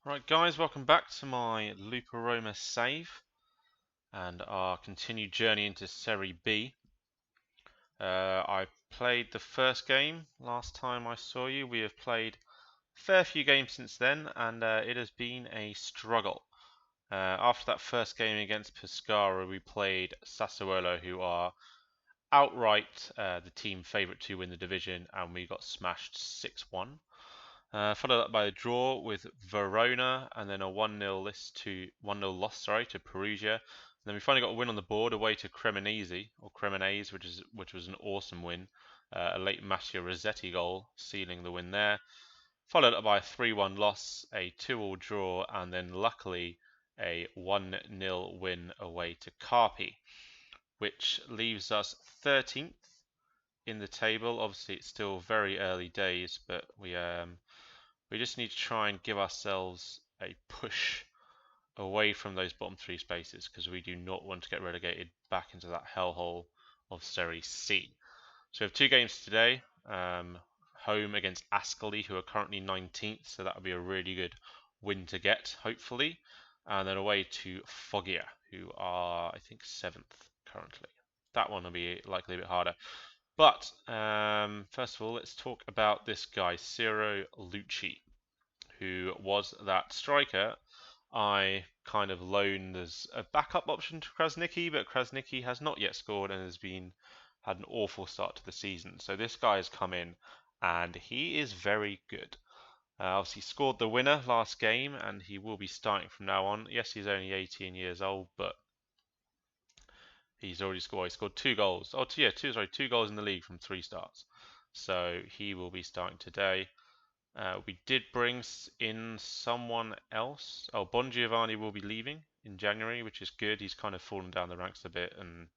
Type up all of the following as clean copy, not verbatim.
Right guys, welcome back to my Lupa Roma save and our continued journey into Serie B. I played the first game last time I saw you. We have played a fair few games since then and it has been a struggle. After that first game against Pescara, we played Sassuolo, who are outright the team favourite to win the division, and we got smashed 6-1. Followed up by a draw with Verona, and then a 1-0 loss to Perugia. And then we finally got a win on the board away to Cremonese, which was an awesome win. A late Matteo Rossetti goal sealing the win there. Followed up by a 3-1 loss, a 2-2 draw, and then luckily a 1-0 win away to Carpi, which leaves us 13th in the table. Obviously, it's still very early days, but we just need to try and give ourselves a push away from those bottom three spaces because we do not want to get relegated back into that hellhole of Serie C. So we have two games today. Home against Ascoli, who are currently 19th, so that would be a really good win to get, hopefully. And then away to Foggia, who are, I think, 7th currently. That one will be likely a bit harder. But first of all, let's talk about this guy, Ciro Lucci, who was that striker I kind of loaned as a backup option to Krasniqi, but Krasniqi has not yet scored and had an awful start to the season. So this guy has come in and he is very good. Obviously scored the winner last game and he will be starting from now on. Yes, he's only 18 years old, but he's already scored. He scored 2 goals. Oh, yeah, two goals in the league from 3 starts. So he will be starting today. We did bring in someone else. Oh, Bon Giovanni will be leaving in January, which is good. He's kind of fallen down the ranks a bit, and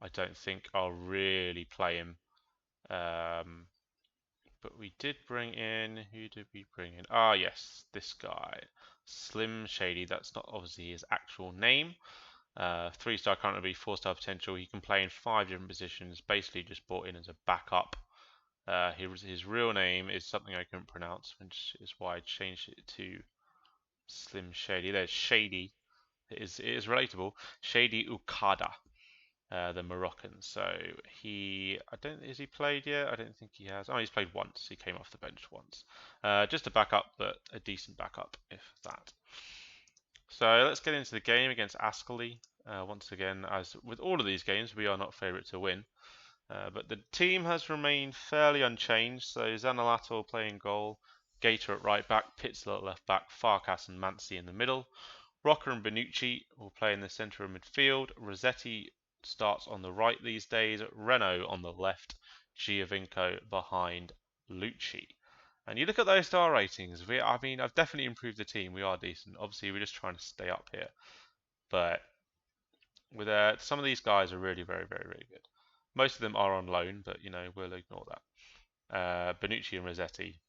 I don't think I'll really play him. But we did bring in. Who did we bring in? Ah, yes, this guy, Slim Shady. That's not obviously his actual name. 3-star currently, 4-star potential. He can play in 5 different positions. Basically, just brought in as a backup. His real name is something I couldn't pronounce, which is why I changed it to Slim Shady. There's Shady. It is relatable. Shady Ukada, the Moroccan. So has he played yet? I don't think he has. Oh, he's played once. He came off the bench once. Just a backup, but a decent backup, if that. So let's get into the game against Ascoli. Once again, as with all of these games, we are not favourite to win. But the team has remained fairly unchanged. So Zaniolato playing goal, Gator at right back, Pitzler at left back, Farkas and Mansi in the middle. Rocker and Benucci will play in the centre of midfield. Rossetti starts on the right these days. Renault on the left. Giovinco behind Lucci. And you look at those star ratings. I've definitely improved the team. We are decent. Obviously, we're just trying to stay up here. But with some of these guys are really very, very, very good. Most of them are on loan, but we'll ignore that. Benucci and Rossetti,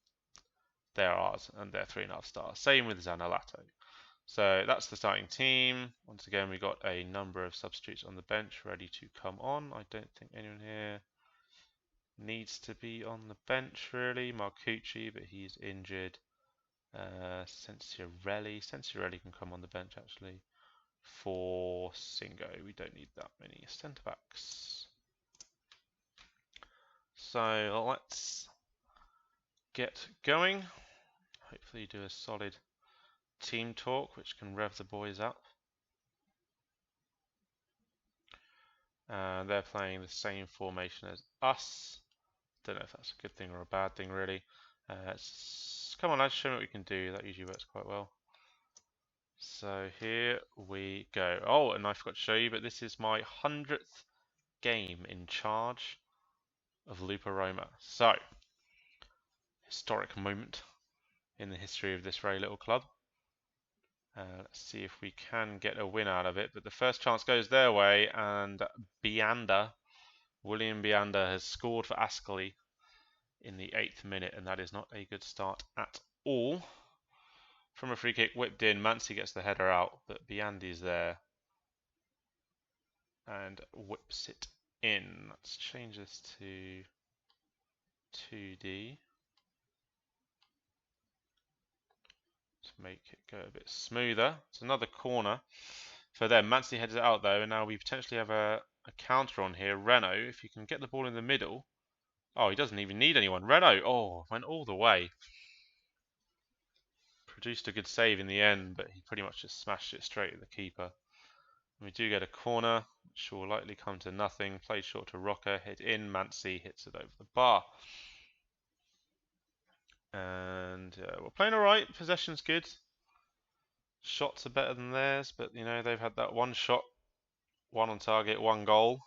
they're ours, and they're 3.5 stars. Same with Zaniolato. So that's the starting team. Once again, we got a number of substitutes on the bench ready to come on. I don't think anyone here needs to be on the bench really. Marcucci, but he's injured. Sensiorelli can come on the bench actually. For Singo, we don't need that many centre backs. So let's get going. Hopefully do a solid team talk which can rev the boys up. They're playing the same formation as us. Don't know if that's a good thing or a bad thing really. Come on lads, show me what we can do. That usually works quite well. So here we go. Oh, and I forgot to show you, but this is my 100th game in charge of Lupa Roma. So, historic moment in the history of this very little club. Let's see if we can get a win out of it. But the first chance goes their way, and William Bianda has scored for Ascoli in the 8th minute, and that is not a good start at all. From a free kick whipped in, Mansi gets the header out, but Biandi's there and whips it in. Let's change this to 2D. make it go a bit smoother. It's another corner for them. Mansi heads it out though, and now we potentially have a counter on here. Renault, if you can get the ball in the middle. Oh, he doesn't even need anyone. Renault, oh, went all the way. Produced a good save in the end, but he pretty much just smashed it straight at the keeper. And we do get a corner, which will likely come to nothing. Played short to Rocker, hit in. Mansi hits it over the bar. And we're playing alright. Possession's good. Shots are better than theirs, but you know, they've had that one shot, one on target, one goal.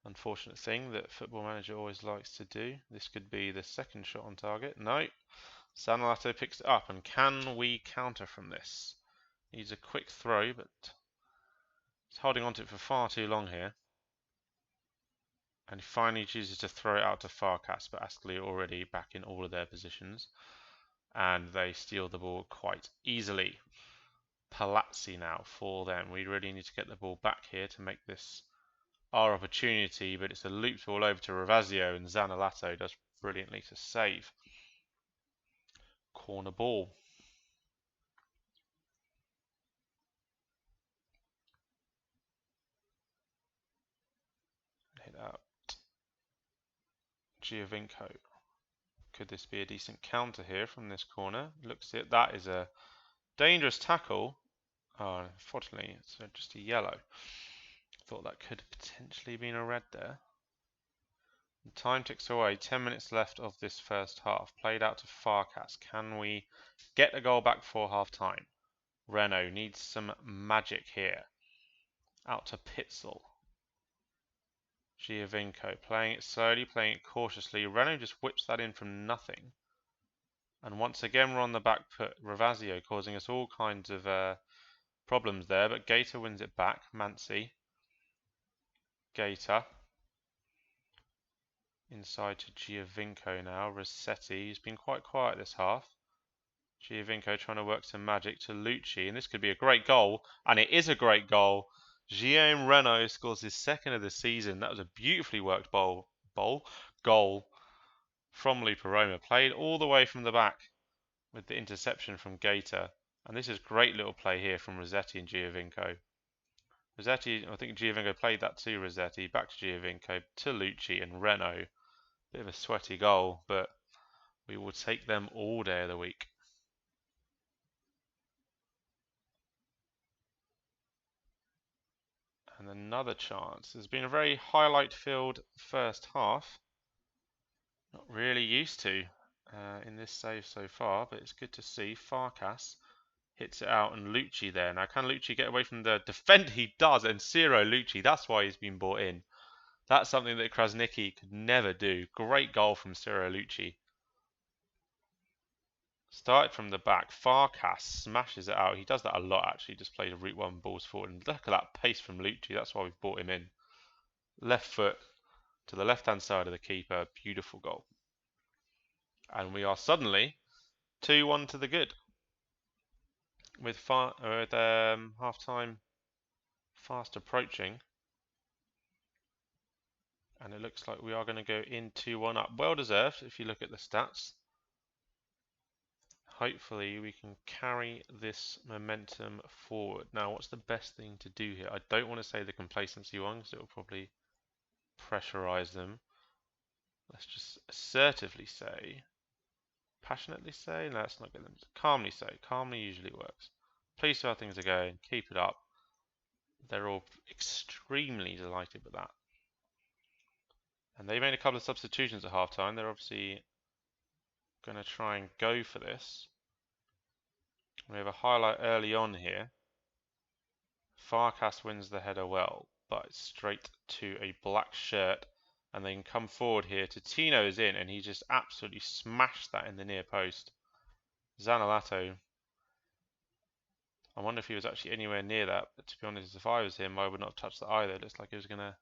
Unfortunate thing that Football Manager always likes to do. This could be the second shot on target. No. Sanalato picks it up, and can we counter from this? Needs a quick throw, but he's holding on to it for far too long here. And he finally chooses to throw it out to Farkas, but Ascoli are already back in all of their positions. And they steal the ball quite easily. Palazzi now for them. We really need to get the ball back here to make this our opportunity, but it's a looped ball over to Ravasio, and Zanolato does brilliantly to save. Corner ball. Hit out. Giovinco. Could this be a decent counter here from this corner? Looks it. That is a dangerous tackle. Oh, unfortunately, it's just a yellow. Thought that could have potentially been a red there. And time ticks away. 10 minutes left of this first half. Played out to Farkas. Can we get a goal back before half time? Renault needs some magic here. Out to Pitzel. Giovinco playing it slowly, playing it cautiously. Renault just whips that in from nothing. And once again, we're on the back foot. Ravasio causing us all kinds of problems there, but Gator wins it back. Mansi. Gator. Inside to Giovinco now. Rossetti, he's been quite quiet this half. Giovinco trying to work some magic to Lucci, and this could be a great goal, and it is a great goal. Guillaume Renault scores his second of the season. That was a beautifully worked goal from Lupa Roma. Played all the way from the back with the interception from Gator. And this is great little play here from Rossetti and Giovinco. Rossetti, I think Giovinco played that to Rossetti, back to Giovinco, to Lucci and Renault. Bit of a sweaty goal, but we will take them all day of the week. And another chance. There's been a very highlight-filled first half. Not really used to in this save so far, but it's good to see. Farkas hits it out, and Lucci there. Now, can Lucci get away from the defender? He does, and Ciro Lucci, that's why he's been brought in. That's something that Krasnicki could never do. Great goal from Ciro Lucci. Started from the back. Farkas smashes it out. He does that a lot, actually. Just plays a route one, balls forward. And look at that pace from Lucci. That's why we've brought him in. Left foot to the left-hand side of the keeper. Beautiful goal. And we are suddenly 2-1 to the good. With half-time fast approaching. And it looks like we are going to go in 2-1 up. Well deserved if you look at the stats. Hopefully we can carry this momentum forward. Now, what's the best thing to do here? I don't want to say the complacency one because it will probably pressurize them. Let's just assertively say, passionately say, no, let's not get them. Calmly say, calmly usually works. Pleased with how things are going, keep it up. They're all extremely delighted with that. And they made a couple of substitutions at halftime. They're obviously going to try and go for this. We have a highlight early on here. Farkas wins the header well, but straight to a black shirt. And they can come forward here to Tino's in, and he just absolutely smashed that in the near post. Zanolato. I wonder if he was actually anywhere near that, but to be honest, if I was him, I would not have touched that either. It looks like he was going to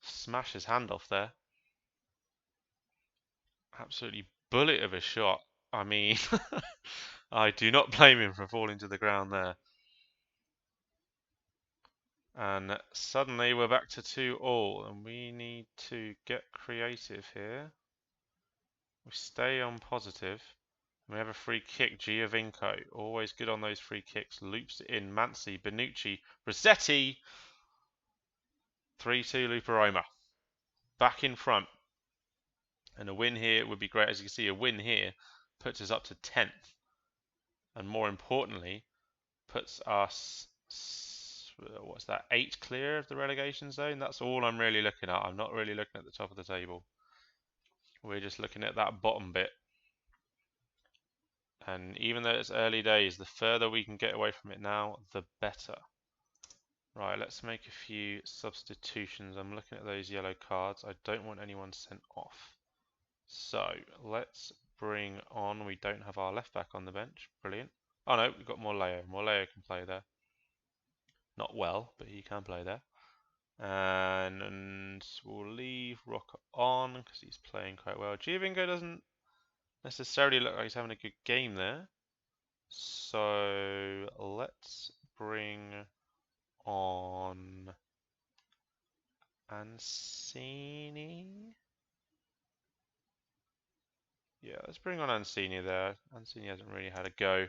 smash his hand off there. Absolutely bullet of a shot. I mean, I do not blame him for falling to the ground there. And suddenly we're back to 2-2, and we need to get creative here. We stay on positive. We have a free kick. Giovinco, always good on those free kicks. Loops it in. Mansi, Bonucci, Rossetti. 3-2 Lupa Roma. Back in front. And a win here would be great. As you can see, a win here puts us up to 10th. And more importantly, puts us, what's that, 8 clear of the relegation zone. That's all I'm really looking at. I'm not really looking at the top of the table. We're just looking at that bottom bit. And even though it's early days, the further we can get away from it now, the better. Right, let's make a few substitutions. I'm looking at those yellow cards. I don't want anyone sent off. So let's bring on, we don't have our left back on the bench. Brilliant. Oh no, we've got Morleo. Morleo can play there. Not well, but he can play there. And we'll leave Rocker on because he's playing quite well. Giovinco doesn't necessarily look like he's having a good game there. So let's bring on Ancini. Yeah, let's bring on Ancini there. Ancini hasn't really had a go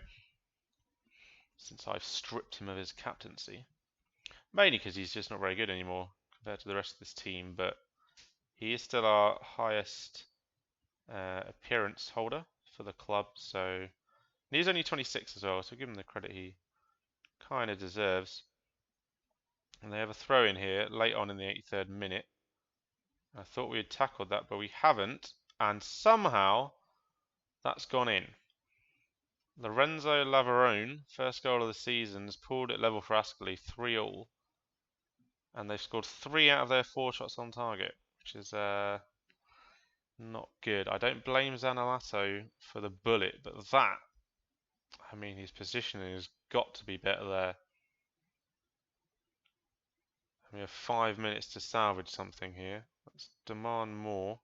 since I've stripped him of his captaincy. Mainly because he's just not very good anymore compared to the rest of this team, but he is still our highest appearance holder for the club, so he's only 26 as well, so give him the credit he kind of deserves. And they have a throw in here late on in the 83rd minute. I thought we had tackled that, but we haven't, and somehow that's gone in. Lorenzo Lavarone, first goal of the season, has pulled it level for Ascoli, 3-3. And they've scored 3 out of their 4 shots on target, which is not good. I don't blame Zaniolato for the bullet, but that, I mean, his positioning has got to be better there. We have 5 minutes to salvage something here. Let's demand more.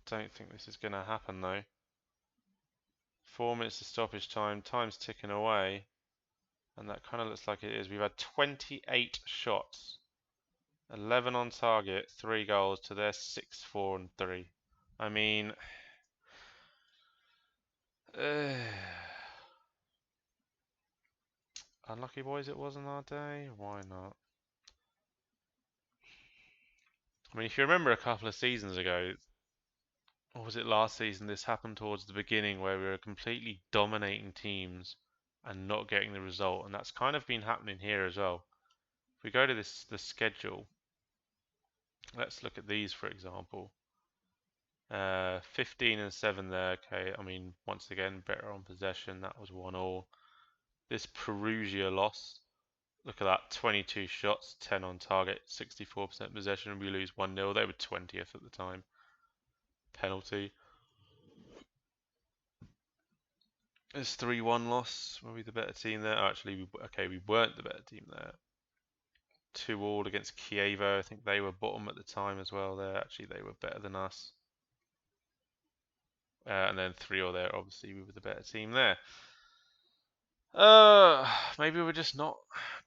Don't think this is going to happen though. 4 minutes of stoppage time. Time's ticking away. And that kind of looks like it is. We've had 28 shots. 11 on target, 3 goals to their 6, 4 and 3. I mean, unlucky boys it was on our day. Why not? I mean, if you remember a couple of seasons ago, or was it last season, this happened towards the beginning where we were completely dominating teams and not getting the result, and that's kind of been happening here as well. If we go to the schedule, let's look at these for example. 15 and 7 there. Okay, I mean, once again, better on possession. That was 1-1. This Perugia loss. Look at that, 22 shots, 10 on target, 64% possession. We lose 1-0. They were 20th at the time. Penalty. This 3-1 loss. Were we the better team there? Oh, actually, we weren't the better team there. 2-2 against Chievo. I think they were bottom at the time as well there. Actually, they were better than us. And then 3-3 there. Obviously, we were the better team there. Maybe we're just not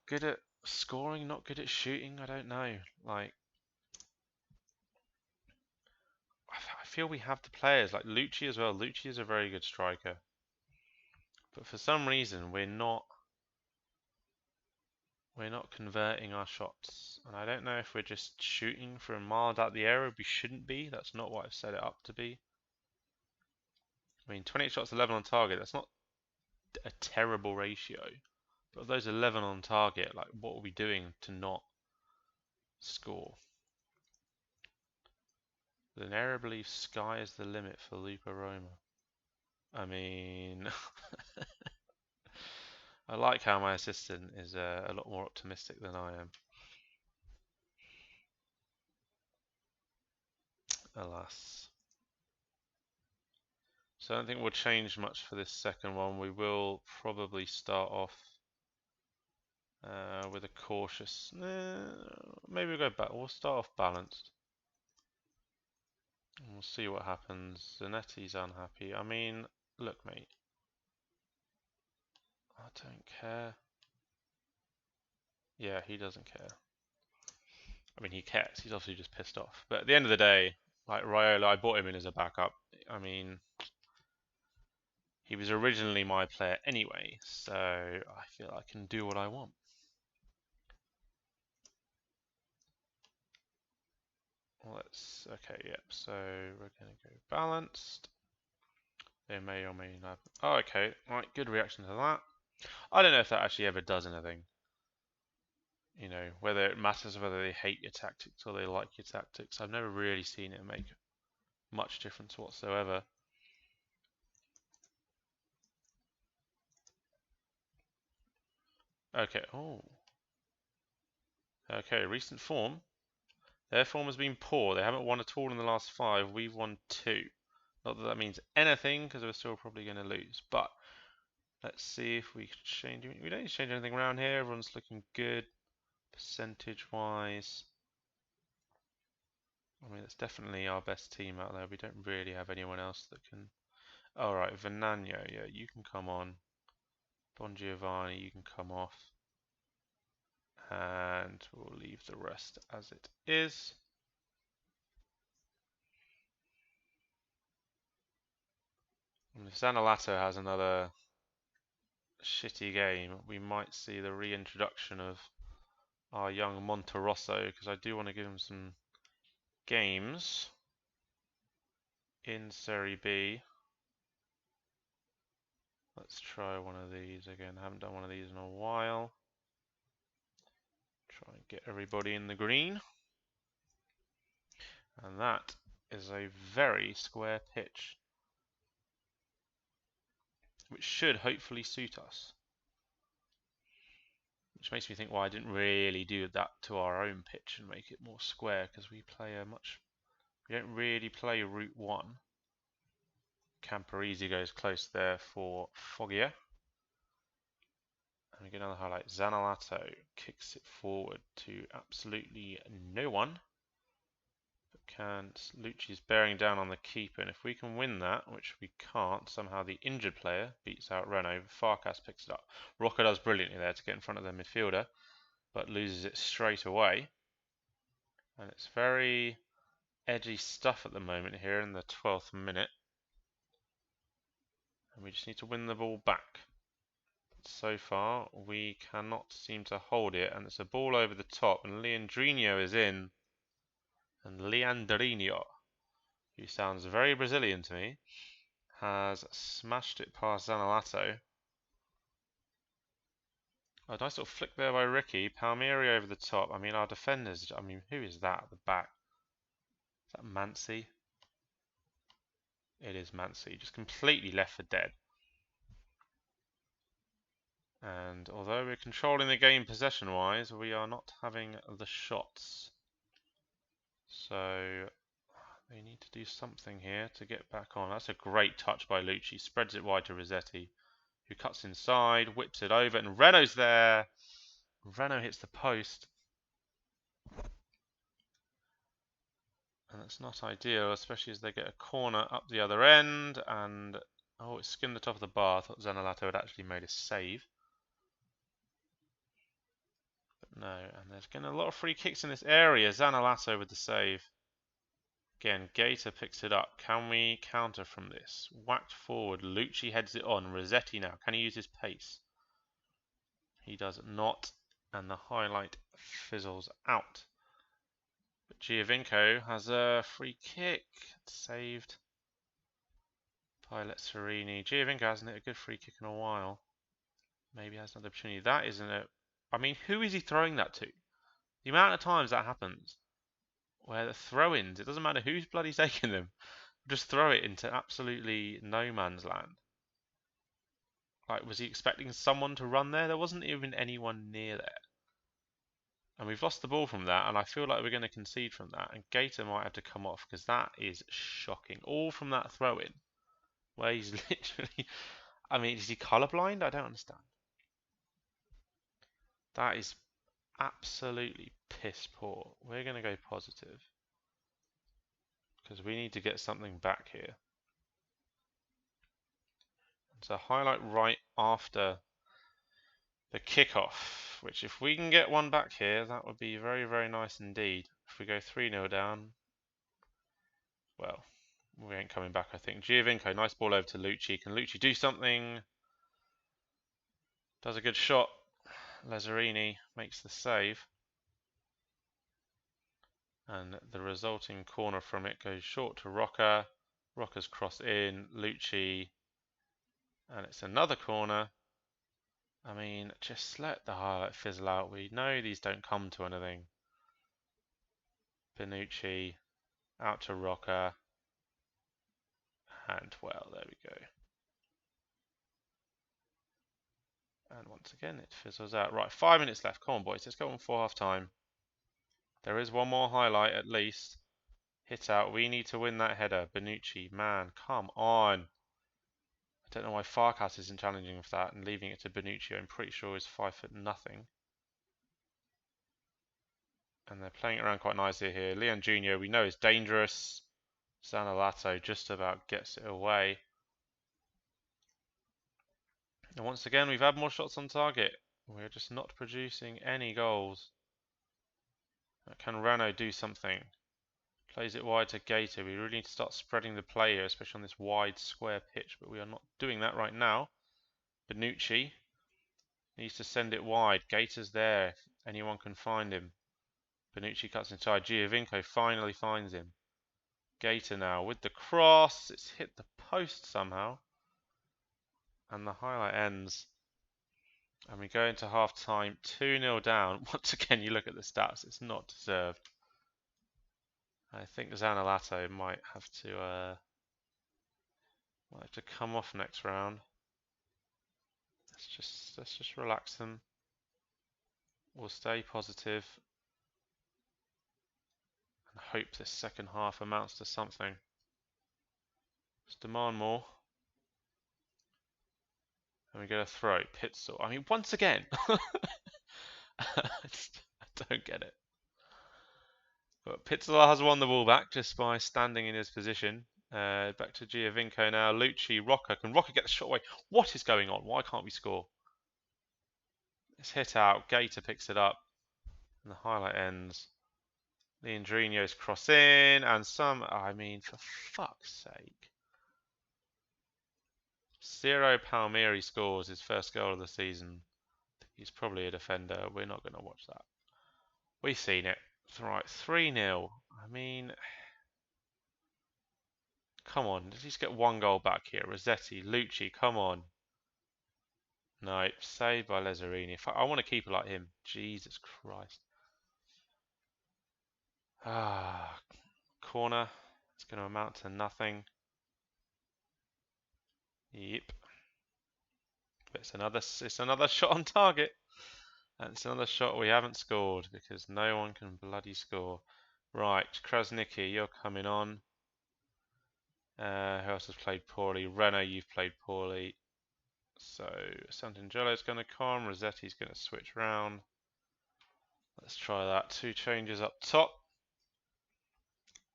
good at scoring, not good at shooting. I don't know. Like, I feel we have the players, like Lucci as well. Lucci is a very good striker, but for some reason we're not converting our shots, and I don't know if we're just shooting from miles out the area. We shouldn't be. That's not what I've set it up to be. I mean, 28 shots, 11 on target. That's not a terrible ratio. But of those 11 on target, like, what are we doing to not score? The error believes sky is the limit for Lupa Roma. I mean, I like how my assistant is a lot more optimistic than I am. Alas. So I don't think we'll change much for this second one. We will probably start off with a cautious. Maybe we'll go back. We'll start off balanced. And we'll see what happens. Zanetti's unhappy. I mean, look, mate. I don't care. Yeah, he doesn't care. I mean, he cares. He's obviously just pissed off. But at the end of the day, like Raiola, I bought him in as a backup. I mean, He was originally my player anyway, so I feel I can do what I want. Okay, yep, so we're going to go balanced. They may or may not. Oh, okay, right, good reaction to that. I don't know if that actually ever does anything. You know, whether it matters whether they hate your tactics or they like your tactics. I've never really seen it make much difference whatsoever. Okay, oh. Okay, recent form. Their form has been poor. They haven't won at all in the last 5. We've won 2. Not that that means anything, because we're still probably going to lose. But let's see if we can change. We don't need to change anything around here. Everyone's looking good, percentage-wise. I mean, it's definitely our best team out there. We don't really have anyone else that can. All right, Venanio, yeah, you can come on. Bon Giovanni, you can come off. And we'll leave the rest as it is. And if Zaniolato has another shitty game, we might see the reintroduction of our young Monterosso, because I do want to give him some games in Serie B. Let's try one of these again. I haven't done one of these in a while. Try and get everybody in the green. And that is a very square pitch, which should hopefully suit us. Which makes me think, well, I didn't really do that to our own pitch and make it more square, because we don't really play Route 1. Camporese goes close there for Foggia. And we get another highlight. Zaniolato kicks it forward to absolutely no one. But can't. Lucci's bearing down on the keeper, and if we can win that, which we can't, somehow the injured player beats out Renault. Farkas picks it up. Rocca does brilliantly there to get in front of the midfielder, but loses it straight away. And it's very edgy stuff at the moment here in the 12th minute. And we just need to win the ball back. So far, we cannot seem to hold it, and it's a ball over the top, and Leandrinho is in. And Leandrinho, who sounds very Brazilian to me, has smashed it past Zaniolato. A nice little flick there by Ricky. Palmieri over the top. I mean, our defenders, who is that at the back? Is that Mansi? It is Mansi, just completely left for dead. And although we're controlling the game possession-wise, we are not having the shots. So they need to do something here to get back on. That's a great touch by Lucci. Spreads it wide to Rossetti, who cuts inside, whips it over, and Renault's there. Renault hits the post. And that's not ideal, especially as they get a corner up the other end. And, oh, it skimmed the top of the bar. I thought Zaniolato had actually made a save. No, and there's getting a lot of free kicks in this area. Zaniolato with the save. Again, Gator picks it up. Can we counter from this? Whacked forward. Lucci heads it on. Rossetti now. Can he use his pace? He does not. And the highlight fizzles out. But Giovinco has a free kick. Saved by Letzerini. Giovinco hasn't hit a good free kick in a while. Maybe has another opportunity. That isn't it. I mean, who is he throwing that to? The amount of times that happens, where the throw-ins, it doesn't matter who's bloody taking them, just throw it into absolutely no man's land. Like, was he expecting someone to run there? There wasn't even anyone near there. And we've lost the ball from that, and I feel like we're going to concede from that. And Gator might have to come off, because that is shocking. All from that throw-in, where he's literally... I mean, is he colourblind? I don't understand. That is absolutely piss poor. We're going to go positive, because we need to get something back here. It's a highlight right after the kickoff, which if we can get one back here, that would be very, very nice indeed. If we go 3-0 down, well, We ain't coming back, I think. Giovinco, nice ball over to Lucci. Can Lucci do something? Does a good shot. Lazzarini makes the save. And the resulting corner from it goes short to Rocca. Rocca's cross in, Lucci. And it's another corner. I mean, just let the highlight fizzle out. We know these don't come to anything. Bonucci out to Rocca. And well, there we go. And once again, it fizzles out. Right, 5 minutes left. Come on, boys. Let's go on for half time. There is one more highlight at least. Hit out. We need to win that header. Bonucci, man, come on. I don't know why Farkas isn't challenging for that and leaving it to Bonucci. I'm pretty sure is 5'0". And they're playing it around quite nicely here. Leon Jr. we know is dangerous. Zanolato just about gets it away. And once again, we've had more shots on target. We're just not producing any goals. Can Rano do something? Plays it wide to Gator. We really need to start spreading the play here, especially on this wide square pitch, but we are not doing that right now. Bonucci needs to send it wide. Gator's there. If anyone can find him. Bonucci cuts inside. Giovinco finally finds him. Gator now with the cross. It's hit the post somehow. And the highlight ends. And we go into half time 2-0 down. Once again, you look at the stats, it's not deserved. I think Zanolato might have to come off next round. Let's just relax them. We'll stay positive and hope this second half amounts to something. Let's demand more. And we get a throw. Pitzel. I mean, once again, I don't get it. But Pitzel has won the ball back just by standing in his position. Back to Giovinco now. Lucci, Rocca. Can Rocca get the shot away? What is going on? Why can't we score? It's hit out. Gator picks it up. And the highlight ends. Leandrino's cross in. And I mean, for fuck's sake. Ciro Palmieri scores his first goal of the season. He's probably a defender. We're not going to watch that. We've seen it. It's right. 3-0. I mean... Come on, let's just get one goal back here. Rossetti, Lucci, come on. No, saved by Lazzarini. I want to keep it like him. Jesus Christ. Corner. It's going to amount to nothing. Yep. But it's another shot on target. And it's another shot we haven't scored because no one can bloody score. Right, Krasnicki, you're coming on. Who else has played poorly? Renner, you've played poorly. So Sant'Angelo's going to come. Rossetti's going to switch round. Let's try that. 2 changes up top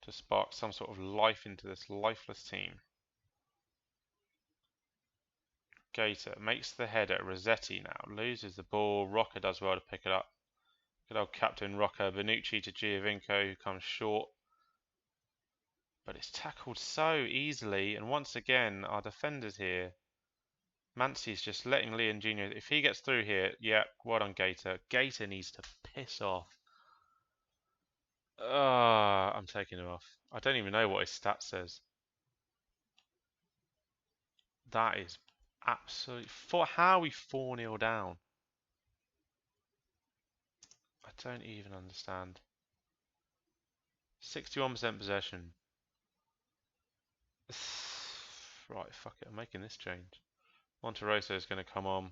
to spark some sort of life into this lifeless team. Gator makes the header. Rossetti now loses the ball. Rocca does well to pick it up. Good old captain Rocca. Bonucci to Giovinco, who comes short. But it's tackled so easily. And once again, our defenders here. Mancy's just letting Leon Jr. If he gets through here, yeah, well done, Gator. Gator needs to piss off. I'm taking him off. I don't even know what his stat says. That is absolutely... How are we 4-0 down? I don't even understand. 61% possession. Right, fuck it. I'm making this change. Monterosso is going to come on.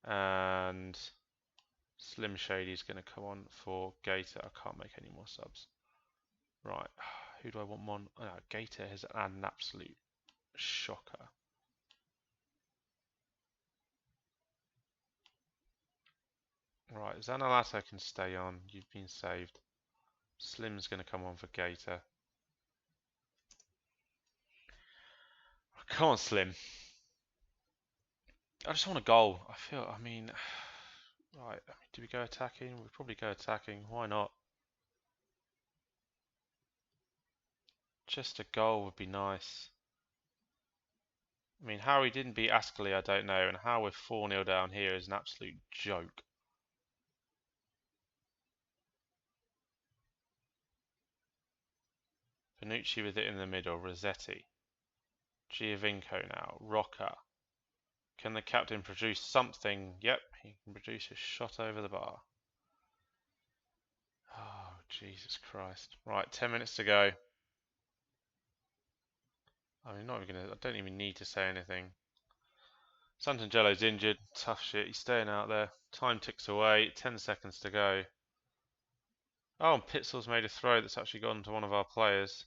And Slim Shady is going to come on for Gator. I can't make any more subs. Right, who do I want on? Oh, Gator has an absolute shocker. Right, Zanolato can stay on. You've been saved. Slim's going to come on for Gator. Come on, Slim. I just want a goal. I mean, right, do we go attacking? We'll probably go attacking. Why not? Just a goal would be nice. I mean, how he didn't beat Ascoli, I don't know, and how we're 4-0 down here is an absolute joke. Panucci with it in the middle, Rossetti. Giovinco now, Rocca. Can the captain produce something? Yep, he can produce a shot over the bar. Oh, Jesus Christ. Right, 10 minutes to go. I'm not even gonna, I don't even need to say anything. Santangelo's injured. Tough shit. He's staying out there. Time ticks away. 10 seconds to go. Oh, and Pitzel's made a throw that's actually gone to one of our players.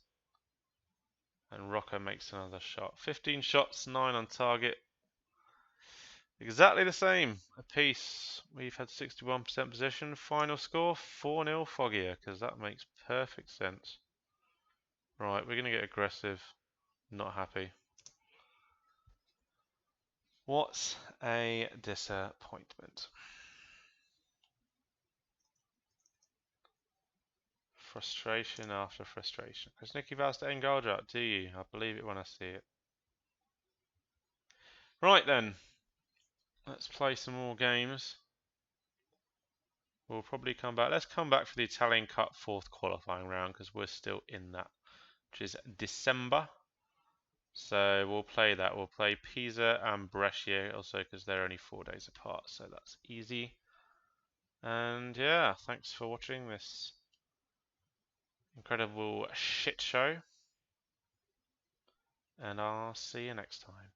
And Rocco makes another shot. 15 shots, 9 on target. Exactly the same apiece. We've had 61% possession. Final score 4-0 Foggia, because that makes perfect sense. Right, we're going to get aggressive. Not happy. What a disappointment. Frustration after frustration. Because Nicky Vaz to Engalja, do you? I believe it when I see it. Right then. Let's play some more games. We'll probably come back. Let's come back for the Italian Cup 4th qualifying round because we're still in that, which is December. So we'll play that. We'll play Pisa and Brescia also because they're only 4 days apart. So that's easy. And yeah, thanks for watching this incredible shit show. And I'll see you next time.